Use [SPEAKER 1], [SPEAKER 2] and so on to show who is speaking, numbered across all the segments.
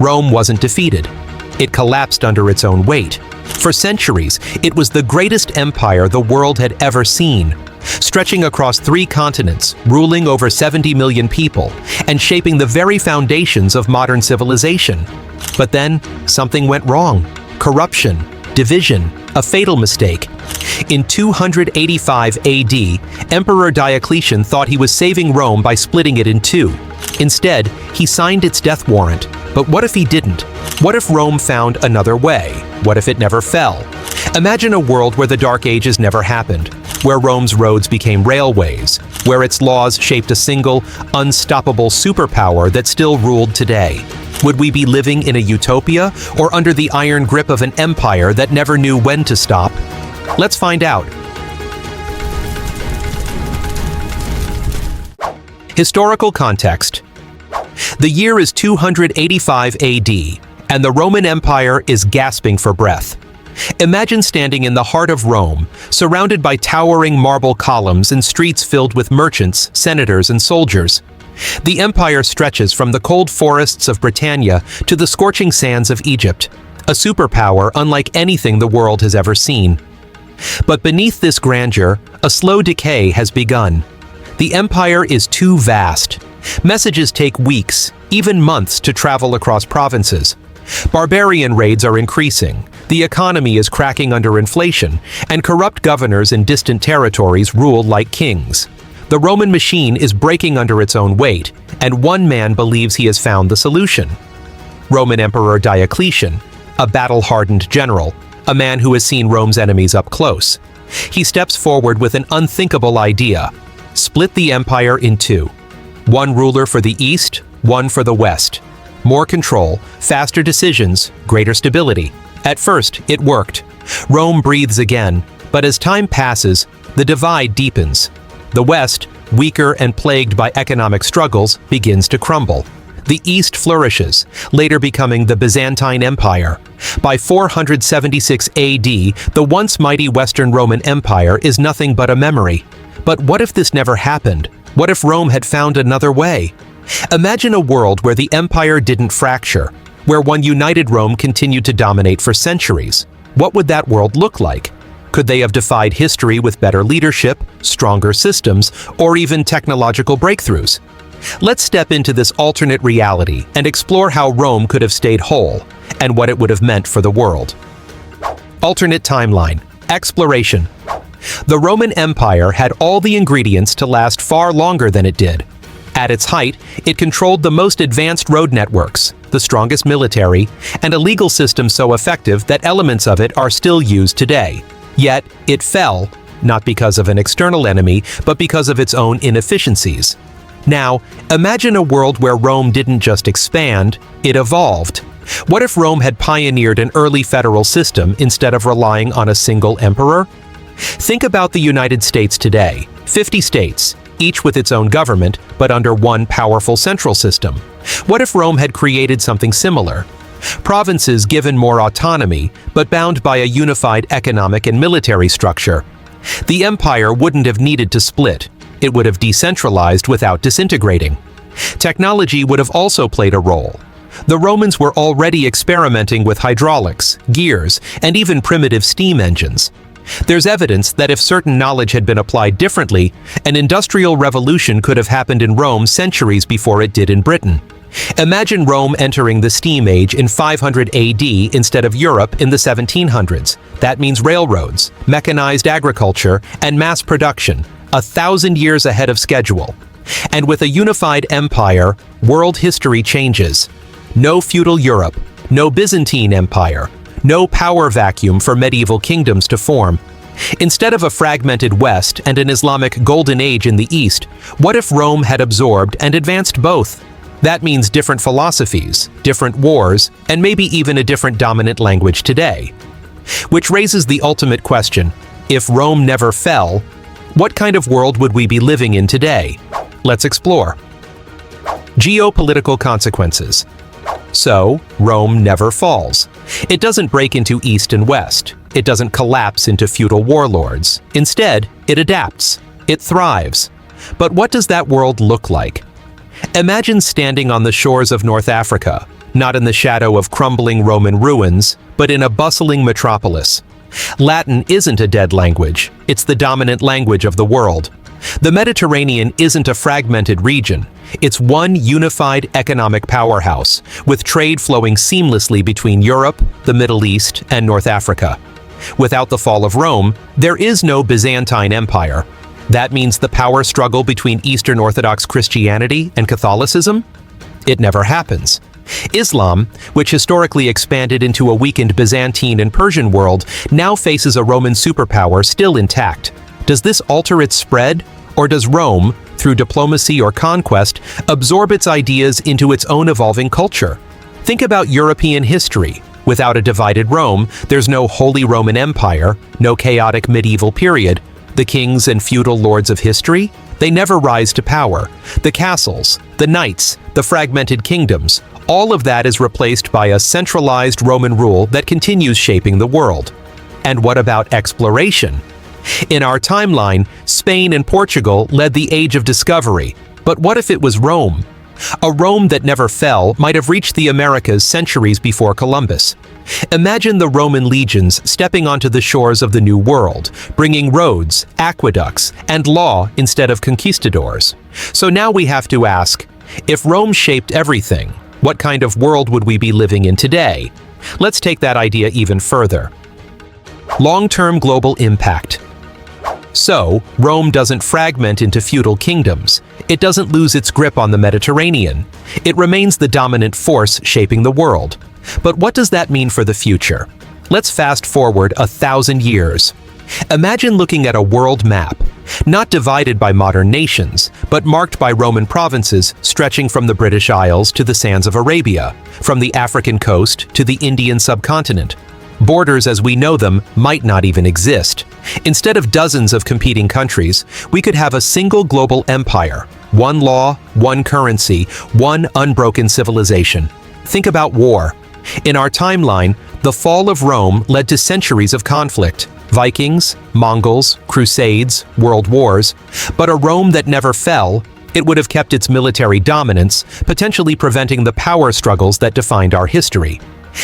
[SPEAKER 1] Rome wasn't defeated. It collapsed under its own weight. For centuries, it was the greatest empire the world had ever seen, stretching across 3 continents, ruling over 70 million people, and shaping the very foundations of modern civilization. But then, something went wrong. Corruption, division, a fatal mistake. In 285 AD, Emperor Diocletian thought he was saving Rome by splitting it in 2. Instead, he signed its death warrant. But what if he didn't? What if Rome found another way? What if it never fell? Imagine a world where the Dark Ages never happened, where Rome's roads became railways, where its laws shaped a single, unstoppable superpower that still ruled today. Would we be living in a utopia or under the iron grip of an empire that never knew when to stop? Let's find out. Historical context. The year is 285 AD, and the Roman Empire is gasping for breath. Imagine standing in the heart of Rome, surrounded by towering marble columns and streets filled with merchants, senators, and soldiers. The empire stretches from the cold forests of Britannia to the scorching sands of Egypt, a superpower unlike anything the world has ever seen. But beneath this grandeur, a slow decay has begun. The empire is too vast. Messages take weeks, even months, to travel across provinces. Barbarian raids are increasing, the economy is cracking under inflation, and corrupt governors in distant territories rule like kings. The Roman machine is breaking under its own weight, and one man believes he has found the solution. Roman Emperor Diocletian, a battle-hardened general, a man who has seen Rome's enemies up close. He steps forward with an unthinkable idea: split the empire in 2. One ruler for the east, one for the west. More control, faster decisions, greater stability. At first, it worked. Rome breathes again, but as time passes, the divide deepens. The west, weaker and plagued by economic struggles, begins to crumble. The east flourishes, later becoming the Byzantine Empire. By 476 AD, the once mighty Western Roman Empire is nothing but a memory. But what if this never happened? What if Rome had found another way? Imagine a world where the empire didn't fracture, where one united Rome continued to dominate for centuries. What would that world look like? Could they have defied history with better leadership, stronger systems, or even technological breakthroughs? Let's step into this alternate reality and explore how Rome could have stayed whole, and what it would have meant for the world. Alternate timeline. Exploration. The Roman Empire had all the ingredients to last far longer than it did. At its height, it controlled the most advanced road networks, the strongest military, and a legal system so effective that elements of it are still used today. Yet, it fell, not because of an external enemy, but because of its own inefficiencies. Now, imagine a world where Rome didn't just expand, it evolved. What if Rome had pioneered an early federal system instead of relying on a single emperor? Think about the United States today, 50 states, each with its own government, but under one powerful central system. What if Rome had created something similar? Provinces given more autonomy, but bound by a unified economic and military structure. The empire wouldn't have needed to split. It would have decentralized without disintegrating. Technology would have also played a role. The Romans were already experimenting with hydraulics, gears, and even primitive steam engines. There's evidence that if certain knowledge had been applied differently, an industrial revolution could have happened in Rome centuries before it did in Britain. Imagine Rome entering the steam age in 500 AD instead of Europe in the 1700s. That means railroads, mechanized agriculture, and mass production, 1,000 years ahead of schedule. And with a unified empire, world history changes. No feudal Europe, no Byzantine Empire, no power vacuum for medieval kingdoms to form. Instead of a fragmented West and an Islamic golden age in the East, what if Rome had absorbed and advanced both? That means different philosophies, different wars, and maybe even a different dominant language today. Which raises the ultimate question: if Rome never fell, what kind of world would we be living in today? Let's explore. Geopolitical consequences. So, Rome never falls. It doesn't break into East and West. It doesn't collapse into feudal warlords. Instead, it adapts. It thrives. But what does that world look like? Imagine standing on the shores of North Africa, not in the shadow of crumbling Roman ruins, but in a bustling metropolis. Latin isn't a dead language, it's the dominant language of the world. The Mediterranean isn't a fragmented region, it's one unified economic powerhouse, with trade flowing seamlessly between Europe, the Middle East, and North Africa. Without the fall of Rome, there is no Byzantine Empire. That means the power struggle between Eastern Orthodox Christianity and Catholicism? It never happens. Islam, which historically expanded into a weakened Byzantine and Persian world, now faces a Roman superpower still intact. Does this alter its spread? Or does Rome, through diplomacy or conquest, absorb its ideas into its own evolving culture? Think about European history. Without a divided Rome, there's no Holy Roman Empire, no chaotic medieval period. The kings and feudal lords of history? They never rise to power. The castles, the knights, the fragmented kingdoms, all of that is replaced by a centralized Roman rule that continues shaping the world. And what about exploration? In our timeline, Spain and Portugal led the Age of Discovery. But what if it was Rome? A Rome that never fell might have reached the Americas centuries before Columbus. Imagine the Roman legions stepping onto the shores of the New World, bringing roads, aqueducts, and law instead of conquistadors. So now we have to ask, if Rome shaped everything, what kind of world would we be living in today? Let's take that idea even further. Long-term global impact. So, Rome doesn't fragment into feudal kingdoms. It doesn't lose its grip on the Mediterranean. It remains the dominant force shaping the world. But what does that mean for the future? Let's fast forward 1,000 years. Imagine looking at a world map, not divided by modern nations, but marked by Roman provinces stretching from the British Isles to the sands of Arabia, from the African coast to the Indian subcontinent. Borders as we know them might not even exist. Instead of dozens of competing countries, we could have a single global empire, one law, one currency, one unbroken civilization. Think about war. In our timeline, the fall of Rome led to centuries of conflict. Vikings, Mongols, Crusades, world wars. But a Rome that never fell, it would have kept its military dominance, potentially preventing the power struggles that defined our history.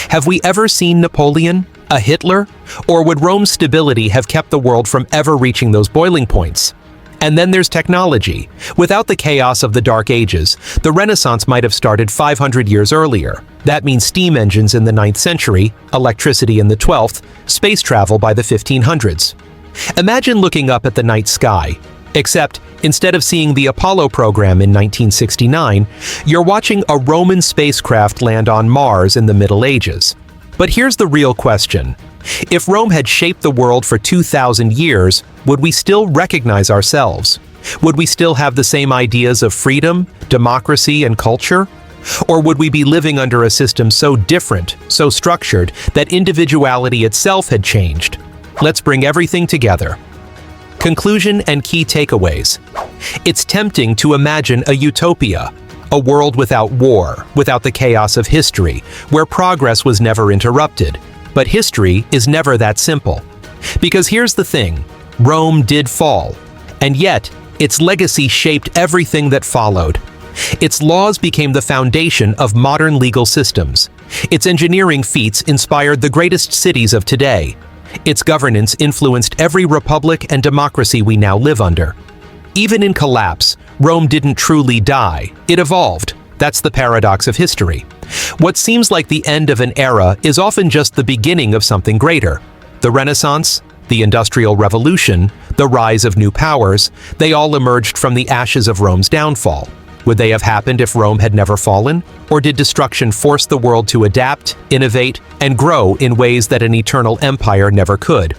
[SPEAKER 1] Have we ever seen Napoleon? A Hitler? Or would Rome's stability have kept the world from ever reaching those boiling points? And then there's technology. Without the chaos of the Dark Ages, the Renaissance might have started 500 years earlier. That means steam engines in the 9th century, electricity in the 12th, space travel by the 1500s. Imagine looking up at the night sky. Except, instead of seeing the Apollo program in 1969, you're watching a Roman spacecraft land on Mars in the Middle Ages. But here's the real question. If Rome had shaped the world for 2,000 years, would we still recognize ourselves? Would we still have the same ideas of freedom, democracy, and culture? Or would we be living under a system so different, so structured, that individuality itself had changed? Let's bring everything together. Conclusion and key takeaways. It's tempting to imagine a utopia, a world without war, without the chaos of history, where progress was never interrupted. But history is never that simple. Because here's the thing, Rome did fall, and yet its legacy shaped everything that followed. Its laws became the foundation of modern legal systems. Its engineering feats inspired the greatest cities of today. Its governance influenced every republic and democracy we now live under. Even in collapse, Rome didn't truly die. It evolved. That's the paradox of history. What seems like the end of an era is often just the beginning of something greater. The Renaissance, the Industrial Revolution, the rise of new powers, they all emerged from the ashes of Rome's downfall. Would they have happened if Rome had never fallen? Or did destruction force the world to adapt, innovate, and grow in ways that an eternal empire never could?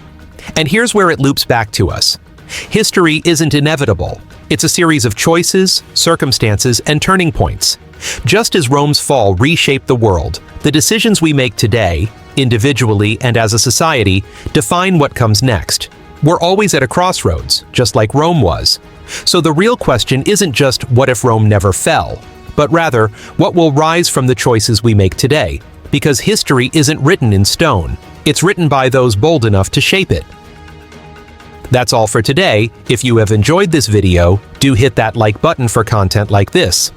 [SPEAKER 1] And here's where it loops back to us. History isn't inevitable. It's a series of choices, circumstances, and turning points. Just as Rome's fall reshaped the world, the decisions we make today, individually and as a society, define what comes next. We're always at a crossroads, just like Rome was. So the real question isn't just what if Rome never fell, but rather what will rise from the choices we make today, because history isn't written in stone. It's written by those bold enough to shape it. That's all for today. If you have enjoyed this video, do hit that like button for content like this.